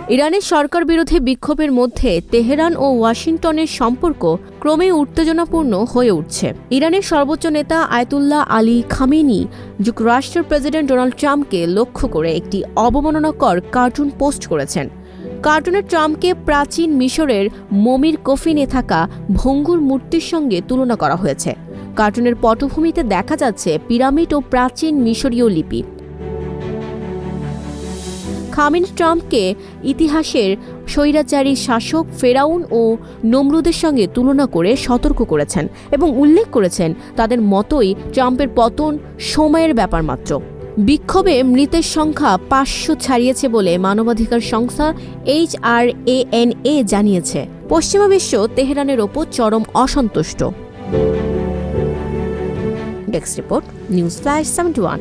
ইরানের সরকার বিরোধী বিক্ষোভের মধ্যে তেহরান ও ওয়াশিংটনের সম্পর্ক ক্রমেই উত্তেজনাপূর্ণ হয়ে উঠছে। ইরানের সর্বোচ্চ নেতা আয়াতুল্লাহ আলী খামেনি যুক্তরাষ্ট্রের প্রেসিডেন্ট ডোনাল্ড ট্রাম্পকে লক্ষ্য করে একটি অবমাননাকর কার্টুন পোস্ট করেছেন। কার্টুনে ট্রাম্পকে প্রাচীন মিশরের মমির কফিনে থাকা ভঙ্গুর মূর্তির সঙ্গে তুলনা করা হয়েছে। কার্টুনের পটভূমিতে দেখা যাচ্ছে পিরামিড ও প্রাচীন মিশরীয় লিপি। খামেনি ট্রাম্পকে ইতিহাসের স্বৈরাচারী শাসক ফেরাউন ও নমরুদের সঙ্গে তুলনা করে সতর্ক করেছেন এবং উল্লেখ করেছেন তাদের মতোই ট্রাম্পের পতন সময়ের ব্যাপার মাত্র। বিক্ষোভে মৃতের সংখ্যা 500 ছাড়িয়েছে বলে মানবাধিকার সংস্থা HRANA জানিয়েছে। পশ্চিমা বিশ্ব তেহরানের ওপর চরম অসন্তুষ্ট। Desk report, news flash 71।